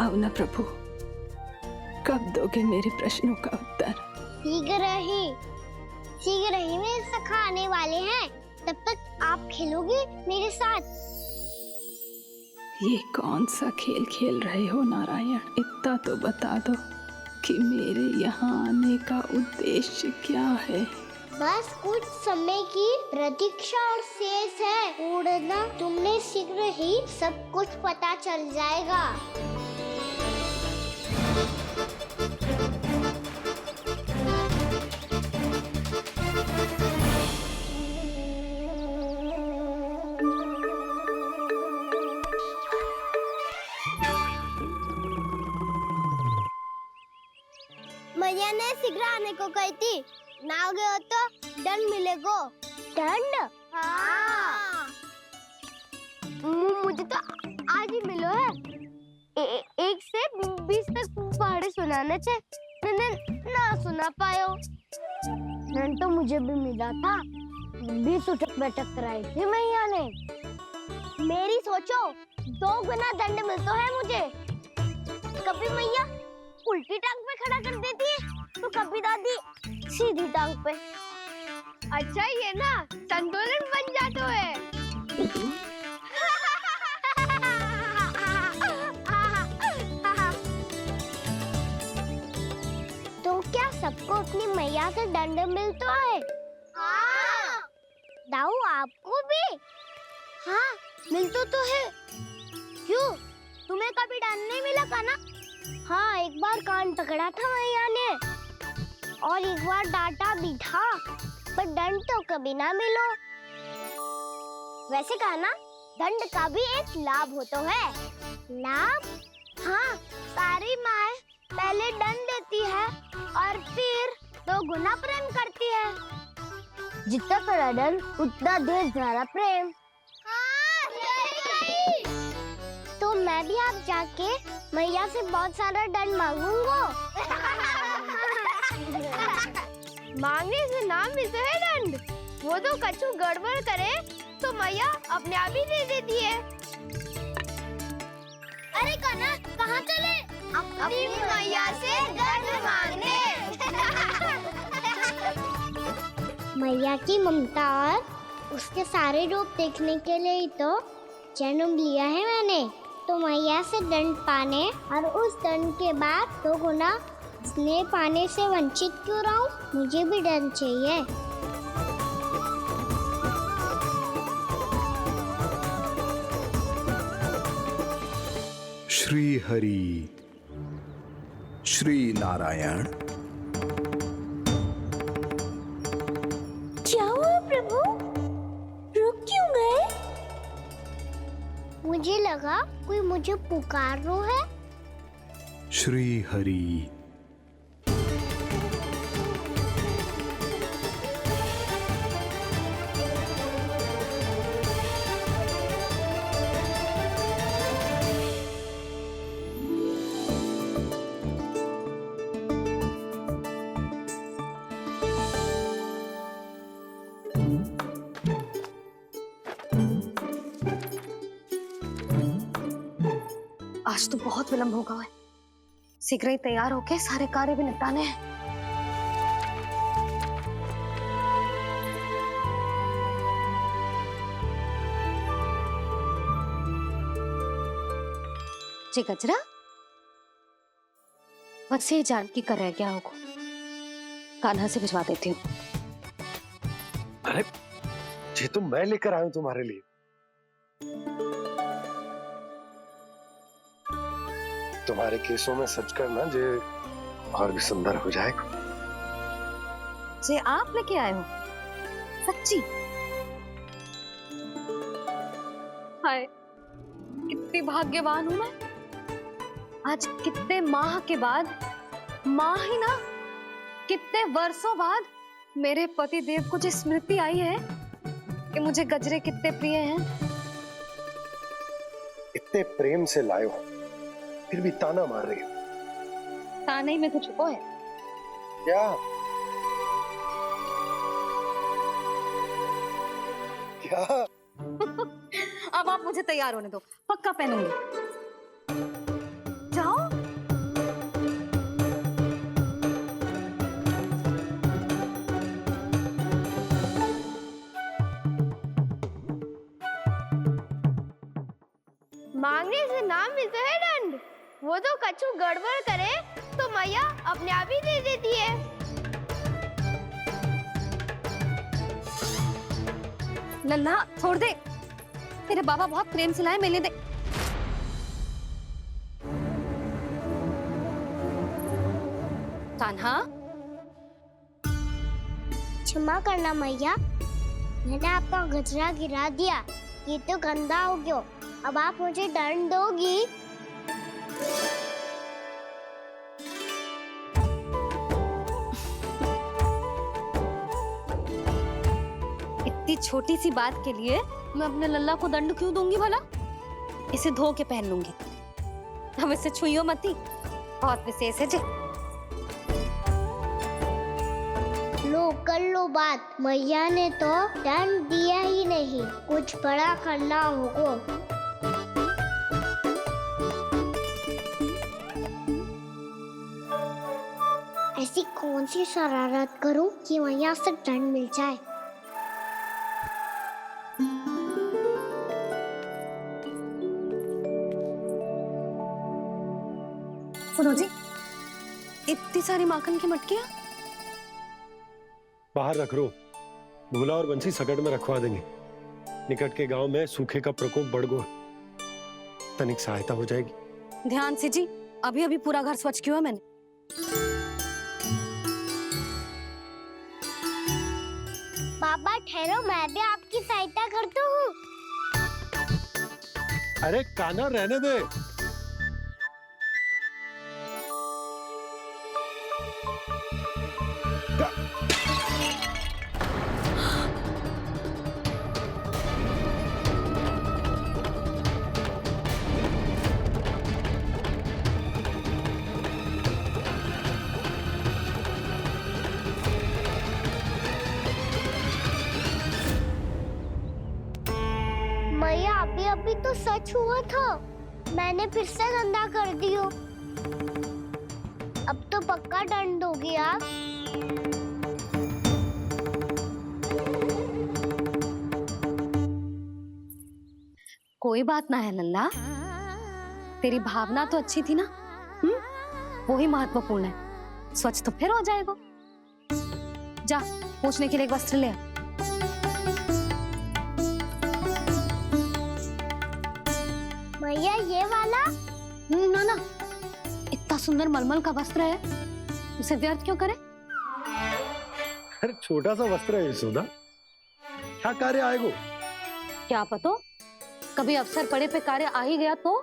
आओ ना प्रभु, कब दोगे मेरे प्रश्नों का उत्तर? शीघ्र ही मेरे सखा आने वाले हैं, तब तक आप खेलोगे मेरे साथ। ये कौन सा खेल खेल रहे हो नारायण? इतना तो बता दो कि मेरे यहाँ आने का उद्देश्य क्या है? बस कुछ समय की प्रतीक्षा और शेष है। उड़ना तुमने शीघ्र ही सब कुछ पता चल जाएगा। मैया ने शीघ्र आने को कही थी, ना आओगे हो तो दंड मिलेगा। दंड? हाँ। मुझे तो आज ही मिलो है। 1 से 20 तक पहाड़े सुनाने थे, ना सुना पायो। दंड तो मुझे भी मिला था, 20 उठक बैठक कराई थी मैया ने। मेरी सोचो, 2 गुना दंड मिलता है मुझे। कभी मैया उल्टी टांग पे खड़ा कर देती है, तो कभी दादी सीधी टांग पे। अच्छा ये ना संतुलन बन जाता है। तो क्या सबको अपनी मैया से दंड मिलता है? हाँ। दाऊ आपको भी? हाँ मिलता तो है। क्यों, तुम्हें कभी दंड नहीं मिला का ना? हाँ, एक बार कान पकड़ा था मैया ने और एक बार डांटा भी था, पर दंड तो कभी ना मिलो। वैसे कहा ना, दंड का भी एक लाभ होता है। लाभ? हाँ, सारी माँ पहले दंड देती है और फिर 2 गुना प्रेम करती है। जितना बड़ा दंड उतना ढेर सारा प्रेम। हाँ, सही। तो मैं भी आप जाके मैया से बहुत सारा दंड मांगूंगा। मांगने से नाम मिलता है दंड। वो तो कछु गड़बड़ करे तो मैया अपने आप ही दे देती है। अरे कान्हा, कहाँ चले? अपनी मैया से दंड मांगने। मैया की ममता और उसके सारे रूप देखने के लिए ही तो जन्म लिया है मैंने। तो मैया से दंड पाने और उस दंड के बाद 2 गुना स्नेह पाने से वंचित क्यों रहूं? मुझे भी दंड चाहिए। श्री हरि, श्री नारायण। क्या हुआ प्रभु? रुक क्यों गए? मुझे लगा कोई मुझे पुकार रहा है। श्री हरि। आज तो बहुत विलंब होगा है। शीघ्र ही तैयार होके सारे कार्य भी निपटाने हैं। जी गजरा, बस ये जानकी कर रह गया होगा, कान्हा से भिजवा देती हूँ। अरे ये तो मैं लेकर आया हूं तुम्हारे लिए। तुम्हारे केसों में सच करना जे और भी सुंदर हो जाएगा। जे आप लेके आए हो? सच्ची? हाय, कितनी भाग्यवान हूं मैं। आज कितने माह के बाद, माह ही ना, कितने वर्षों बाद मेरे पति देव को जो स्मृति आई है कि मुझे गजरे कितने प्रिय हैं। इतने प्रेम से लाए हो, फिर भी ताना मार रही हो। ताने ही में तो छुपो है। क्या? क्या? अब आप मुझे तैयार होने दो, पक्का पहनूंगी। जाओ। मांगने से ना मिलता है दंड। वो तो कछु गड़बड़ करे तो मैया अपने आप ही दे देती है। लल्ला छोड़ दे, तेरे बाबा बहुत प्रेम से लाए, मिलने दे। कान्हा, क्षमा करना मैया, मैंने आपका गजरा गिरा दिया, ये तो गंदा हो गया। अब आप मुझे दंड दोगी? इतनी छोटी सी बात के लिए मैं अपने लल्ला को दंड क्यों दूंगी भला? इसे धो के पहन लूंगी। अब इसे छुइयो मती, बहुत विशेष है जी। लो कर लो बात, मैया ने तो दंड दिया ही नहीं, कुछ बड़ा करना होगा। ऐसी कौन सी शरारत करूं कि मैया से दंड मिल जाए? सुनो जी, इतनी सारी माखन की मटकियां बाहर रख रो, भूला और बंसी सकट में रखवा देंगे। निकट के गांव में सूखे का प्रकोप बढ़ गया, तनिक सहायता हो जाएगी। ध्यान से जी, अभी अभी पूरा घर स्वच्छ किया मैंने। पापा ठहरो, मैं भी आपकी सहायता करता हूँ। अरे कान्हा रहने दे। मैया अभी अभी तो सच हुआ था, मैंने फिर से गंदा कर दियो। अब तो पक्का दंड दोगी आप। कोई बात ना है लल्ला, तेरी भावना तो अच्छी थी ना, वो ही महत्वपूर्ण है। स्वच्छ तो फिर हो जाएगा। जा पोंछने के लिए एक वस्त्र ले आ। मैया ये वाला? ना ना, इतना सुंदर मलमल का वस्त्र है, उसे व्यर्थ क्यों करे? अरे छोटा सा वस्त्र है यशोदा, क्या कार्य आएगो? क्या पता, कभी अवसर पड़े पे कार्य आ ही गया तो?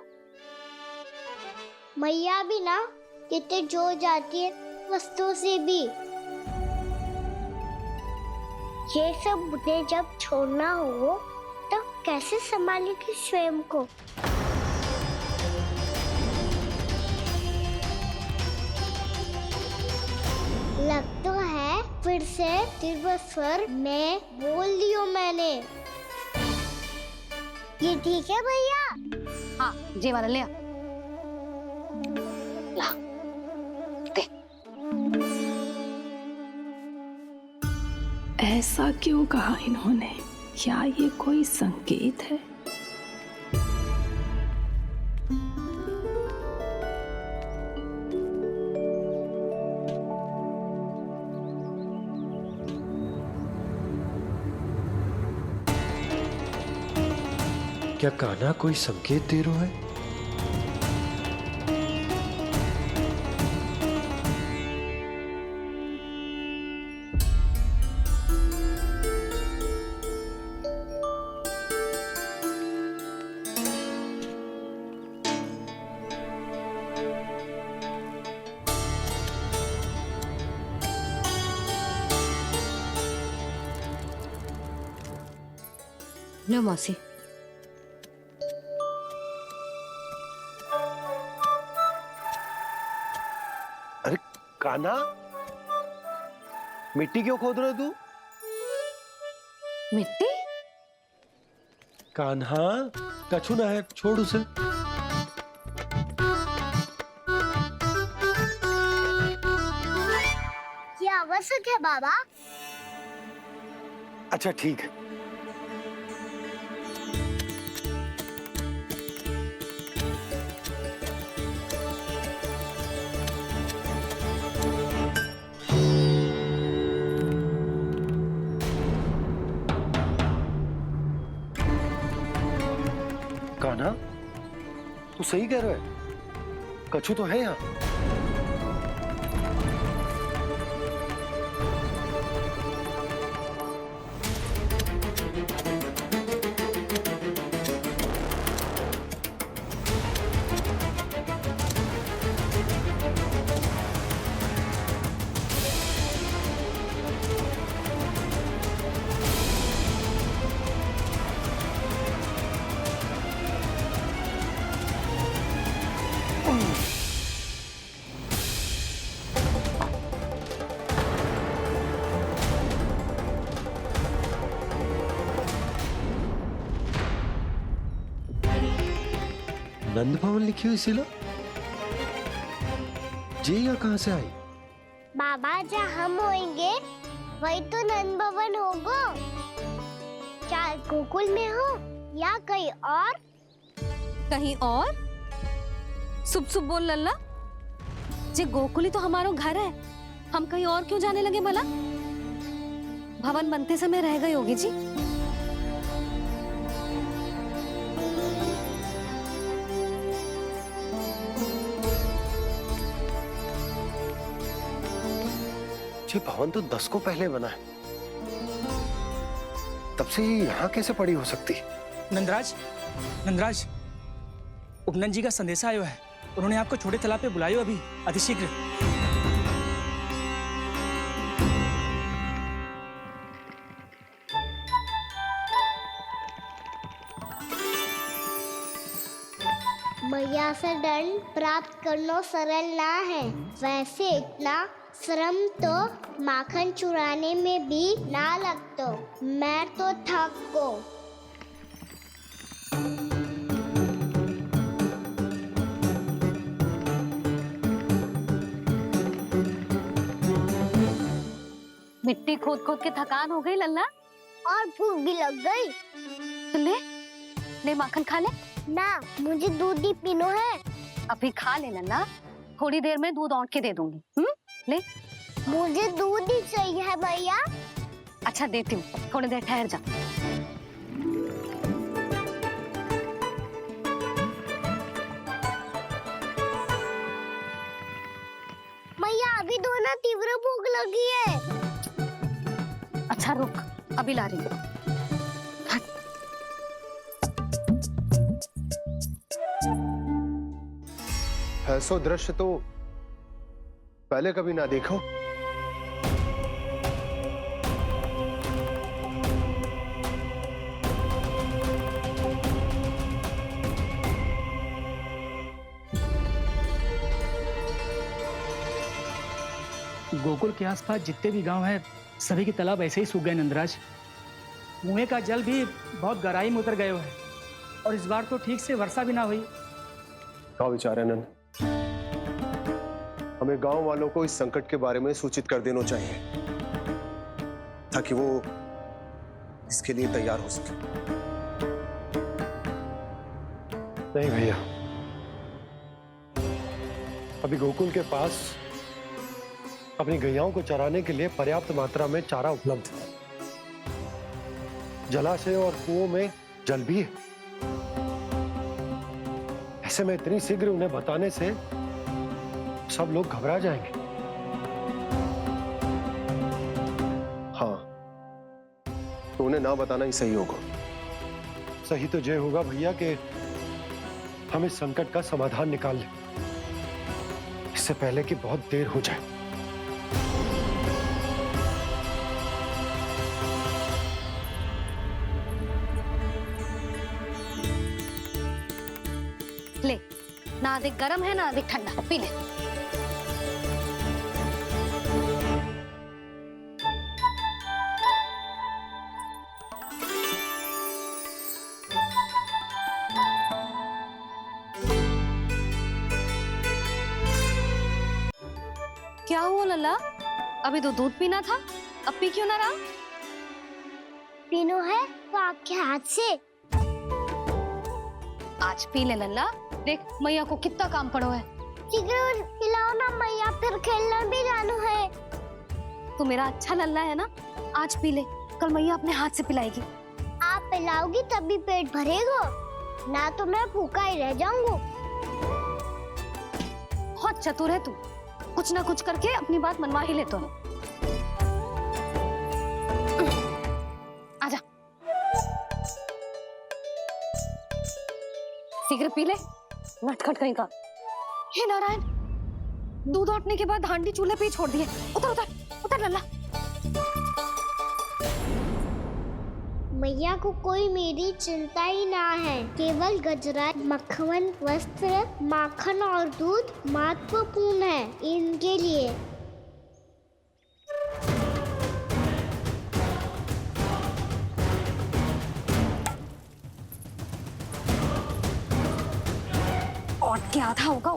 मैया भी ना कितने जो जाती है वस्तुओं से भी। ये सब मुझे जब छोड़ना हो तो कैसे संभालेगी स्वयं को? लग तो है फिर से तीव्र स्वर में बोल दियो मैंने। ये ठीक है भैया? हाँ, जे वाला ले आ। ला, दे। ऐसा क्यों कहा इन्होंने? क्या ये कोई संकेत है? क्या कान्हा कोई संकेत दे रहा है? लो मौसी। अरे कान्हा, मिट्टी क्यों खोद रहे तू? मिट्टी? कान्हा, कछु ना है, छोड़ उसे। ये आवश्यक है बाबा। अच्छा ठीक है। तू सही कह रहा है, कछु तो है यहाँ। नंद भवन लिखी हुई सिला, जी यहाँ कहाँ से आई? बाबा जहाँ हम होंगे वही तो नंद भवन होगा। चाहे गोकुल में हो या कहीं और। कहीं और? सुब सुब बोल लल्ला, जे गोकुली तो हमारा घर है, हम कहीं और क्यों जाने लगे भला? भवन बनते समय रह गई होगी जी। ये भवन तो 10 को पहले बना है, तब से ये यहाँ कैसे पड़ी हो सकती? नंदराज, नंदराज, उपनंद जी का संदेशा आयो है। उन्होंने आपको छोटे तालाब पे बुलायो अभी, अतिशीघ्र। मैया से दंड प्राप्त करना सरल ना है। वैसे इतना श्रम तो माखन चुराने में भी ना लगतो। मैं तो थक गो। मिट्टी खोद खोद के थकान हो गई लल्ला, और भूख भी लग गई। तो ले माखन खा ले। ना, मुझे दूध ही पीनो है। अभी खा ले लल्ला, थोड़ी देर में दूध औंट के दे दूंगी। ले। मुझे दूध ही चाहिए भैया। अच्छा देती हूँ, थोड़ी देर ठहर जा। मैया अभी तो ना तीव्र भूख लगी है। अच्छा रुक, अभी ला रही हूँ। ऐसा दृश्य तो पहले कभी ना देखो। गोकुल के आसपास जितने भी गांव हैं, सभी के तालाब ऐसे ही सूख गए नंदराज। कुएं का जल भी बहुत गहराई में उतर गया है, और इस बार तो ठीक से वर्षा भी ना हुई। क्या विचार है नंद? हमें गांव वालों को इस संकट के बारे में सूचित कर देना चाहिए, ताकि वो इसके लिए तैयार हो सके। नहीं भैया, अभी गोकुल के पास अपनी गैयाओं को चराने के लिए पर्याप्त मात्रा में चारा उपलब्ध है। जलाशय और कुओं में जल भी है। ऐसे में इतनी शीघ्र उन्हें बताने से सब लोग घबरा जाएंगे। हाँ, तो उन्हें ना बताना ही सही होगा। सही तो ये होगा भैया कि हम इस संकट का समाधान निकाल लें, इससे पहले कि बहुत देर हो जाए। ले, ना अधिक गर्म है ना अधिक ठंडा, पी ले। क्या हुआ लल्ला? अभी तो दूध पीना था, अब पी क्यों ना रहा? पीनो है तो आपके हाथ से। आज पी ले लल्ला, देख मैया को कितना काम पड़ो है। शीघ्र खिलाओ ना मैया, फिर खेलना भी जानो है। तू मेरा अच्छा लल्ला है ना, आज पी ले, कल मैया अपने हाथ से पिलाएगी। आप पिलाओगी तभी पेट भरेगा, ना तो मैं भूखा ही रह जाऊंगा। चतुर है तू, कुछ ना कुछ करके अपनी बात मनवा ही लेता है। आजा, सिगरेट पी ले, नटखट कहीं का। हे नारायण, दूध औटने के बाद हांडी चूल्हे पे ही छोड़ दिए। उतर उतर उतर लल्ला। मैया को कोई मेरी चिंता ही ना है। केवल गजरा, मक्खन, वस्त्र, माखन और दूध महत्वपूर्ण है इनके लिए। और क्या था होगा।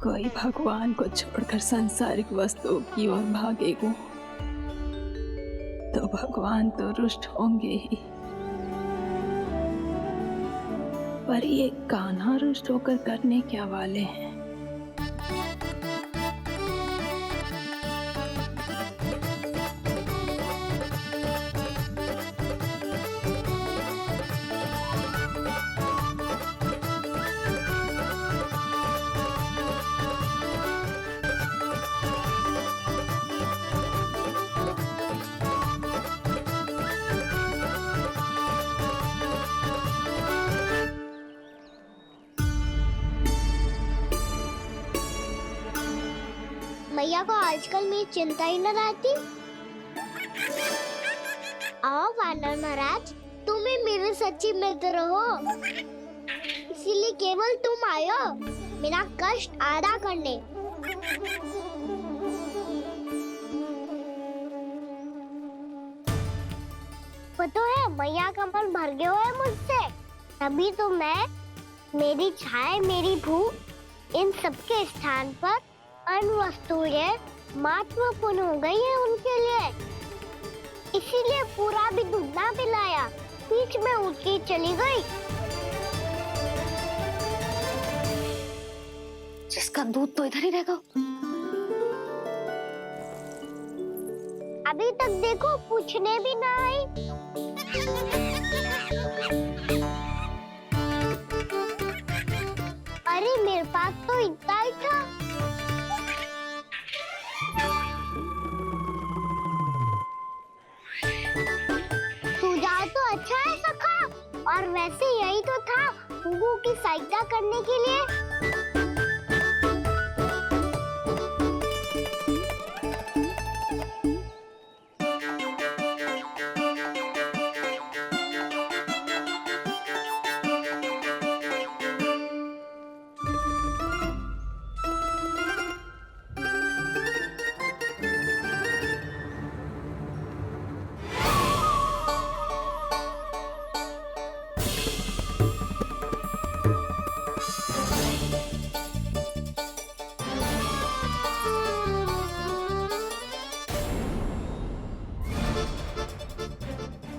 कोई भगवान को छोड़कर सांसारिक वस्तुओं की ओर भागेगा तो भगवान तो रुष्ट होंगे ही, पर ये कान्हा रुष्ट होकर करने क्या वाले हैं। मैया को आजकल मेरी चिंता ही न रहती। आओ वानर महाराज, तुम ही मेरे सच्ची मित्र हो, इसीलिए केवल तुम आयो मेरा कष्ट आधा करने। पता है मैया का मन भर गया है मुझसे, तभी तो मैं, मेरी छाया, मेरी भूख, इन सबके स्थान पर अन्य वस्तुएं महत्वपूर्ण हो गई है उनके लिए। इसीलिए पूरा भी दूध ना पिलाया, बीच में उठ के चली गई। जिसका दूध तो इधर ही रहेगा। अभी तक देखो पूछने भी ना आई। अरे मेरे पास तो इतना ही था। सुझाव तो अच्छा है सखा, और वैसे यही तो था गुगु की सहायता करने के लिए।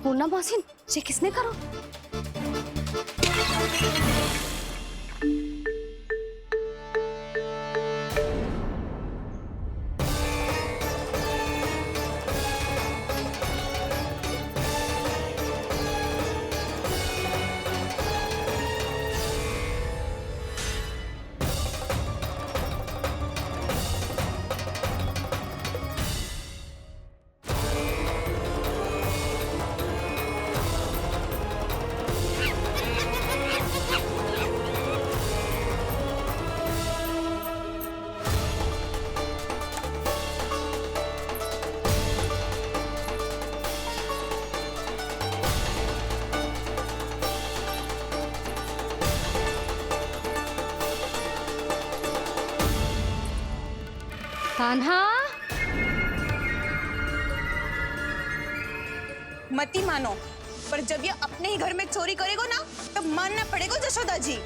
पूर्णा मौसी, ये किसने करो? कान्हा, मत ही मानो, पर जब ये अपने ही घर में चोरी करेगा ना, तो मानना पड़ेगा जशोदा जी।